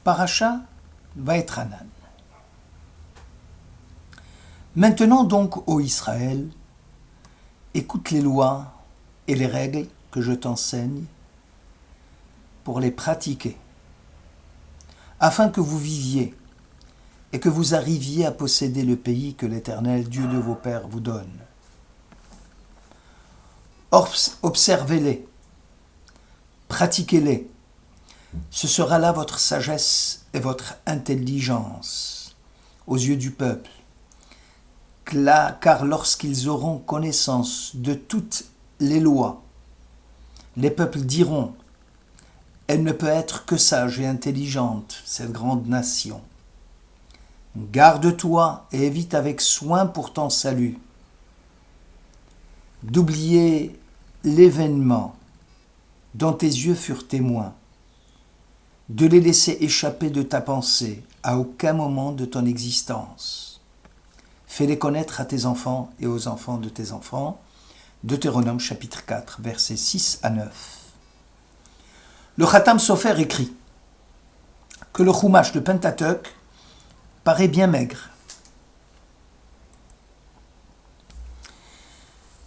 Parasha Vaetranan. Maintenant donc, ô Israël, écoute les lois et les règles que je t'enseigne pour les pratiquer, afin que vous viviez et que vous arriviez à posséder le pays que l'Éternel, Dieu de vos pères, vous donne. Observez-les, pratiquez-les. Ce sera là votre sagesse et votre intelligence aux yeux du peuple. Car lorsqu'ils auront connaissance de toutes les lois, les peuples diront « Elle ne peut être que sage et intelligente, cette grande nation. Garde-toi et évite avec soin pour ton salut d'oublier l'événement dont tes yeux furent témoins, de les laisser échapper de ta pensée à aucun moment de ton existence. Fais-les connaître à tes enfants et aux enfants de tes enfants. » Deutéronome chapitre 4, versets 6 à 9. Le Khatam Sofer écrit que le Chumash de Pentateuch paraît bien maigre.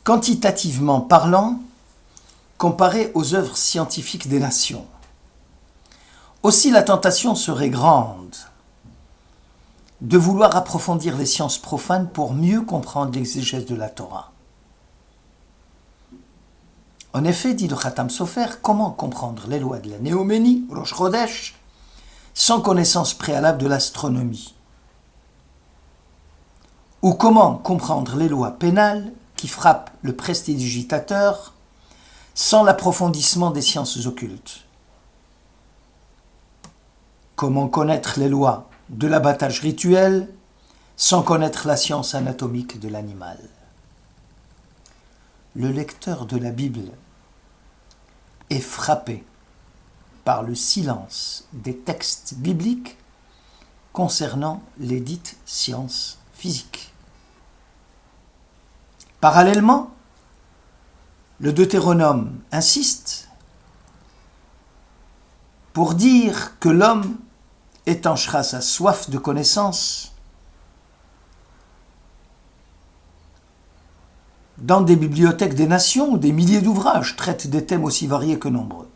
Quantitativement parlant, comparé aux œuvres scientifiques des nations. Aussi la tentation serait grande de vouloir approfondir les sciences profanes pour mieux comprendre l'exégèse de la Torah. En effet, dit le Khatam Sofer, comment comprendre les lois de la Néoménie, Rosh Chodesh, sans connaissance préalable de l'astronomie? Ou comment comprendre les lois pénales qui frappent le prestidigitateur sans l'approfondissement des sciences occultes? Comment connaître les lois de l'abattage rituel sans connaître la science anatomique de l'animal? Le lecteur de la Bible est frappé par le silence des textes bibliques concernant les dites sciences physiques. Parallèlement, le Deutéronome insiste pour dire que l'homme étanchera sa soif de connaissance dans des bibliothèques des nations où des milliers d'ouvrages traitent des thèmes aussi variés que nombreux.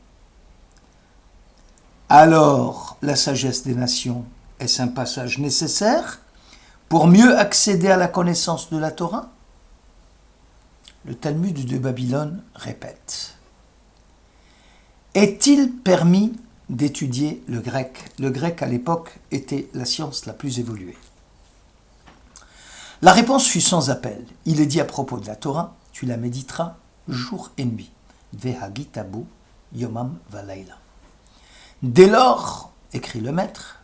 Alors, la sagesse des nations, est-ce un passage nécessaire pour mieux accéder à la connaissance de la Torah? Le Talmud de Babylone répète. Est-il permis d'étudier le grec? Le grec, à l'époque, était la science la plus évoluée. La réponse fut sans appel. Il est dit à propos de la Torah, tu la méditeras jour et nuit. Vehagitabu yomam valayla. Dès lors, écrit le maître,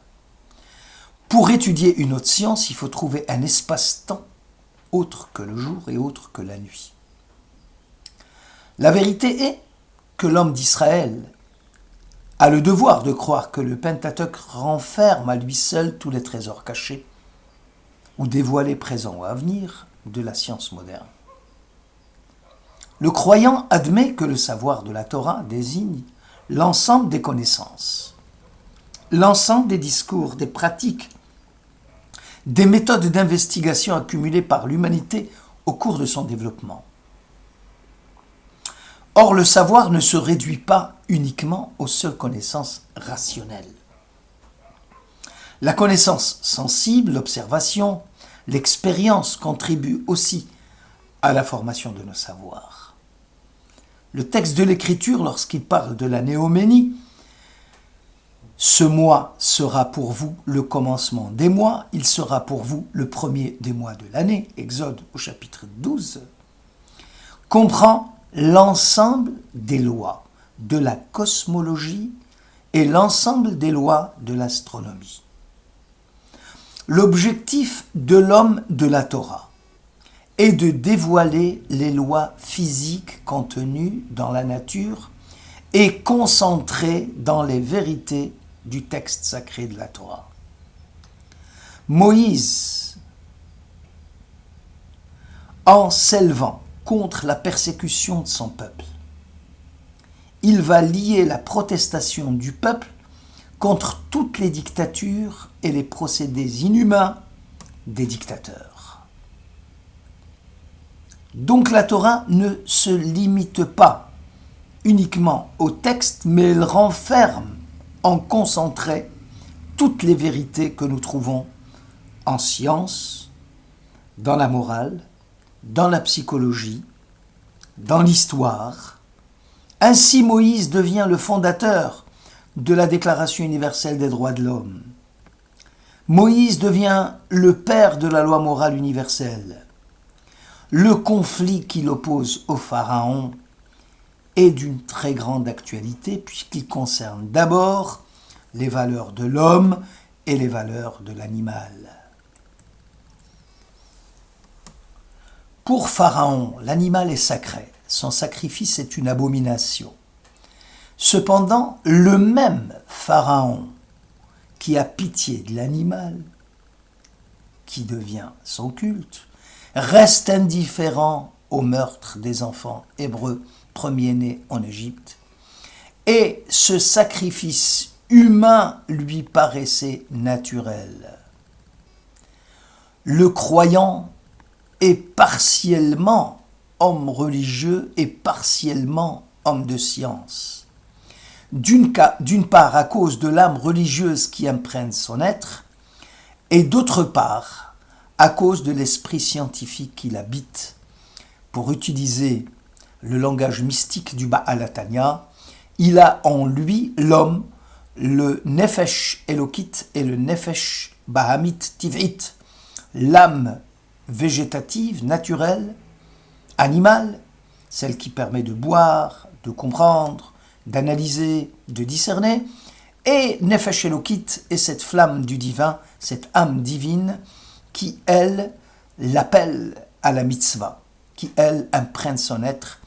pour étudier une autre science, il faut trouver un espace-temps autre que le jour et autre que la nuit. La vérité est que l'homme d'Israël a le devoir de croire que le Pentateuch renferme à lui seul tous les trésors cachés ou dévoilés présents ou à venir de la science moderne. Le croyant admet que le savoir de la Torah désigne l'ensemble des connaissances, l'ensemble des discours, des pratiques, des méthodes d'investigation accumulées par l'humanité au cours de son développement. Or, le savoir ne se réduit pas uniquement aux seules connaissances rationnelles. La connaissance sensible, l'observation, l'expérience contribuent aussi à la formation de nos savoirs. Le texte de l'Écriture, lorsqu'il parle de la Néoménie, ce mois sera pour vous le commencement des mois, il sera pour vous le premier des mois de l'année, Exode au chapitre 12, comprend l'ensemble des lois de la cosmologie et l'ensemble des lois de l'astronomie. L'objectif de l'homme de la Torah est de dévoiler les lois physiques contenues dans la nature et concentrées dans les vérités du texte sacré de la Torah. Moïse, en s'élevant contre la persécution de son peuple, il va lier la protestation du peuple contre toutes les dictatures et les procédés inhumains des dictateurs. Donc la Torah ne se limite pas uniquement au texte, mais elle renferme en concentré toutes les vérités que nous trouvons en science, dans la morale, dans la psychologie, dans l'histoire. Ainsi, Moïse devient le fondateur de la Déclaration universelle des droits de l'homme. Moïse devient le père de la loi morale universelle. Le conflit qui l'oppose au Pharaon est d'une très grande actualité puisqu'il concerne d'abord les valeurs de l'homme et les valeurs de l'animal. Pour Pharaon, l'animal est sacré. Son sacrifice est une abomination. Cependant, le même Pharaon qui a pitié de l'animal, qui devient son culte, reste indifférent au meurtre des enfants hébreux premiers-nés en Égypte, et ce sacrifice humain lui paraissait naturel. Le croyant est partiellement homme religieux et partiellement homme de science. D'une part à cause de l'âme religieuse qui imprègne son être, et d'autre part à cause de l'esprit scientifique qui l'habite. Pour utiliser le langage mystique du Baal Hatanya, il a en lui, l'homme, le Nefesh Elokit et le Nefesh Bahamit Tiv'it, l'âme végétative, naturelle, animale, celle qui permet de boire, de comprendre, d'analyser, de discerner, et Nefesh Elokit est cette flamme du divin, cette âme divine qui, elle, l'appelle à la mitzvah, qui, elle, imprègne son être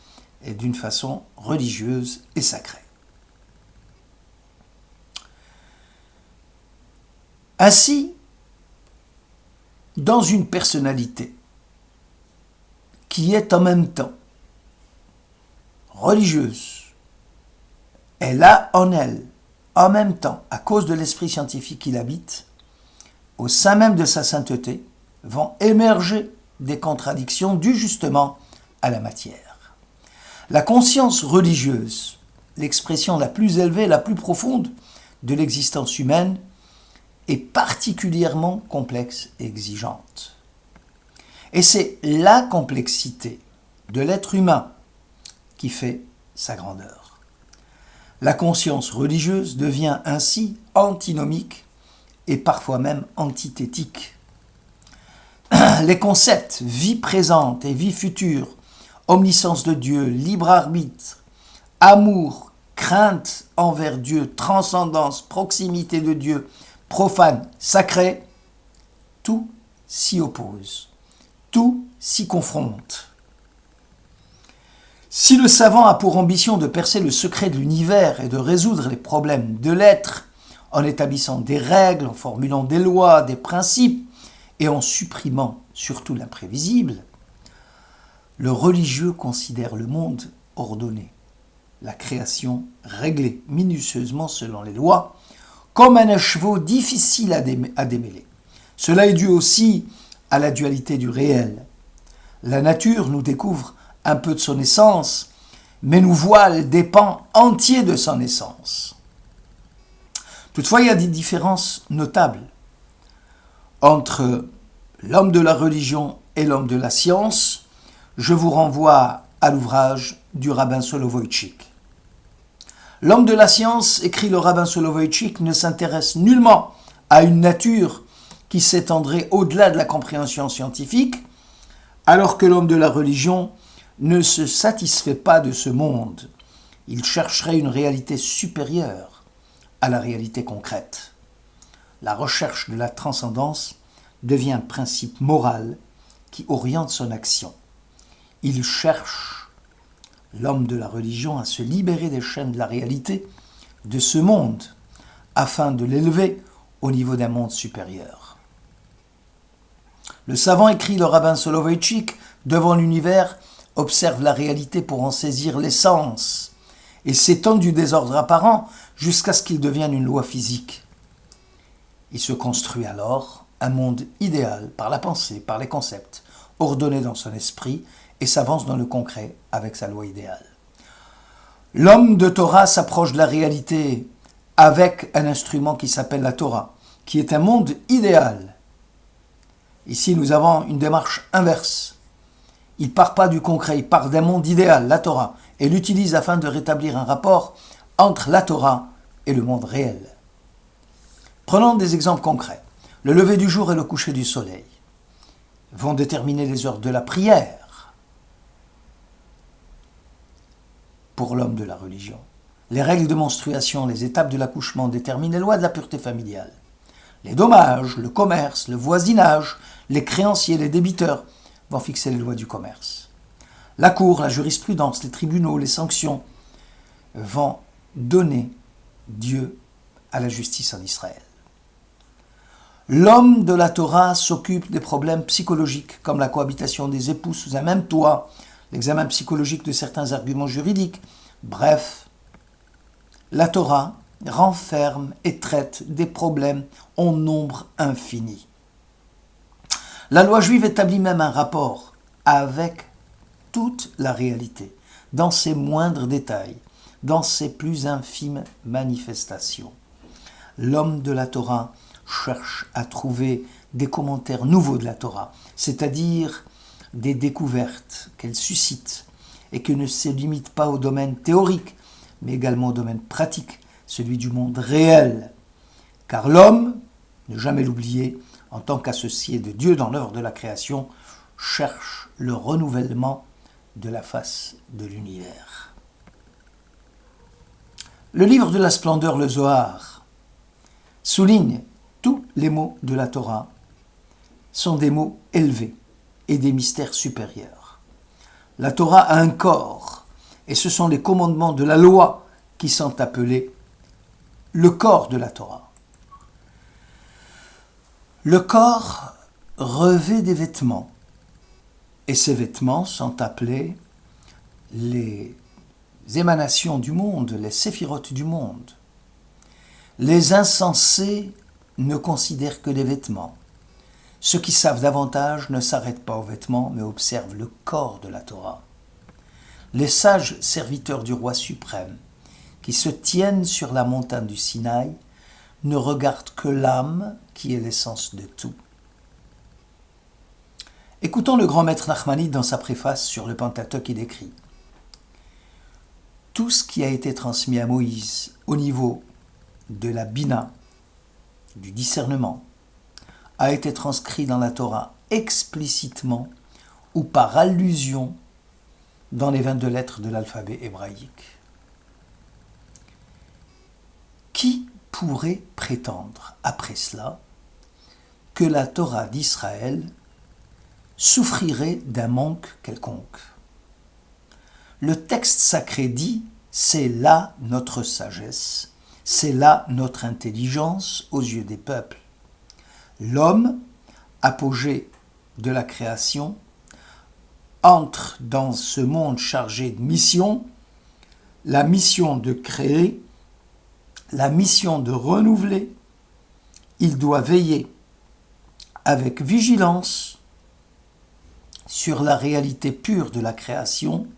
et d'une façon religieuse et sacrée. Ainsi, dans une personnalité qui est en même temps religieuse, elle a en elle, en même temps, à cause de l'esprit scientifique qui l'habite, au sein même de sa sainteté, vont émerger des contradictions dues justement à la matière. La conscience religieuse, l'expression la plus élevée, la plus profonde de l'existence humaine, est particulièrement complexe et exigeante. Et c'est la complexité de l'être humain qui fait sa grandeur. La conscience religieuse devient ainsi antinomique et parfois même antithétique. Les concepts vie présente et vie future, omniscience de Dieu, libre arbitre, amour, crainte envers Dieu, transcendance, proximité de Dieu, profane, sacré, tout s'y oppose, tout s'y confronte. Si le savant a pour ambition de percer le secret de l'univers et de résoudre les problèmes de l'être, en établissant des règles, en formulant des lois, des principes, et en supprimant surtout l'imprévisible, le religieux considère le monde ordonné, la création réglée minutieusement selon les lois, comme un écheveau difficile à démêler. Cela est dû aussi à la dualité du réel. La nature nous découvre un peu de son essence, mais nous voile des pans entiers de son essence. Toutefois, il y a des différences notables entre l'homme de la religion et l'homme de la science. Je vous renvoie à l'ouvrage du rabbin Soloveitchik. L'homme de la science, écrit le rabbin Soloveitchik, ne s'intéresse nullement à une nature qui s'étendrait au-delà de la compréhension scientifique, alors que l'homme de la religion ne se satisfait pas de ce monde. Il chercherait une réalité supérieure à la réalité concrète. La recherche de la transcendance devient un principe moral qui oriente son action. Il cherche, l'homme de la religion, à se libérer des chaînes de la réalité, de ce monde, afin de l'élever au niveau d'un monde supérieur. Le savant, écrit le rabbin Soloveitchik, devant l'univers, observe la réalité pour en saisir l'essence et s'étend du désordre apparent jusqu'à ce qu'il devienne une loi physique. Il se construit alors un monde idéal par la pensée, par les concepts, ordonné dans son esprit, et s'avance dans le concret avec sa loi idéale. L'homme de Torah s'approche de la réalité avec un instrument qui s'appelle la Torah, qui est un monde idéal. Ici, nous avons une démarche inverse. Il ne part pas du concret, il part d'un monde idéal, la Torah, et l'utilise afin de rétablir un rapport entre la Torah et le monde réel. Prenons des exemples concrets. Le lever du jour et le coucher du soleil vont déterminer les heures de la prière pour l'homme de la religion. Les règles de menstruation, les étapes de l'accouchement déterminent les lois de la pureté familiale. Les dommages, le commerce, le voisinage, les créanciers, les débiteurs vont fixer les lois du commerce. La cour, la jurisprudence, les tribunaux, les sanctions vont donner Dieu à la justice en Israël. L'homme de la Torah s'occupe des problèmes psychologiques, comme la cohabitation des époux sous un même toit, l'examen psychologique de certains arguments juridiques. Bref, la Torah renferme et traite des problèmes en nombre infini. La loi juive établit même un rapport avec toute la réalité, dans ses moindres détails, dans ses plus infimes manifestations. L'homme de la Torah cherche à trouver des commentaires nouveaux de la Torah, c'est-à-dire des découvertes qu'elle suscite et qui ne se limitent pas au domaine théorique, mais également au domaine pratique, celui du monde réel. Car l'homme, ne jamais l'oublier, en tant qu'associé de Dieu dans l'œuvre de la création, cherche le renouvellement de la face de l'univers. Le livre de la splendeur, le Zohar, souligne tous les mots de la Torah sont des mots élevés et des mystères supérieurs. La Torah a un corps, et ce sont les commandements de la loi qui sont appelés le corps de la Torah. Le corps revêt des vêtements, et ces vêtements sont appelés les émanations du monde, les séphirotes du monde. Les insensés ne considèrent que les vêtements. Ceux qui savent davantage ne s'arrêtent pas aux vêtements, mais observent le corps de la Torah. Les sages serviteurs du roi suprême, qui se tiennent sur la montagne du Sinaï, ne regardent que l'âme qui est l'essence de tout. Écoutons le grand maître Nachmanide dans sa préface sur le Pentateuque, il écrit « Tout ce qui a été transmis à Moïse au niveau de la Bina, du discernement, a été transcrit dans la Torah explicitement ou par allusion dans les 22 lettres de l'alphabet hébraïque. Qui pourrait prétendre, après cela, que la Torah d'Israël souffrirait d'un manque quelconque? Le texte sacré dit « c'est là notre sagesse ». C'est là notre intelligence aux yeux des peuples. L'homme, apogée de la création, entre dans ce monde chargé de mission, la mission de créer, la mission de renouveler. Il doit veiller avec vigilance sur la réalité pure de la création.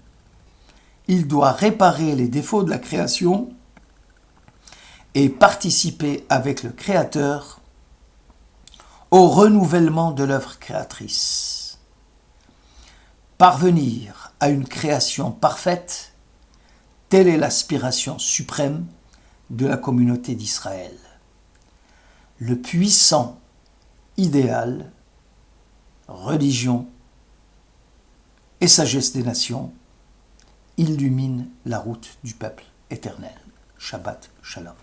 Il doit réparer les défauts de la création et participer avec le Créateur au renouvellement de l'œuvre créatrice. Parvenir à une création parfaite, telle est l'aspiration suprême de la communauté d'Israël. Le puissant idéal, religion et sagesse des nations illumine la route du peuple éternel. Shabbat Shalom.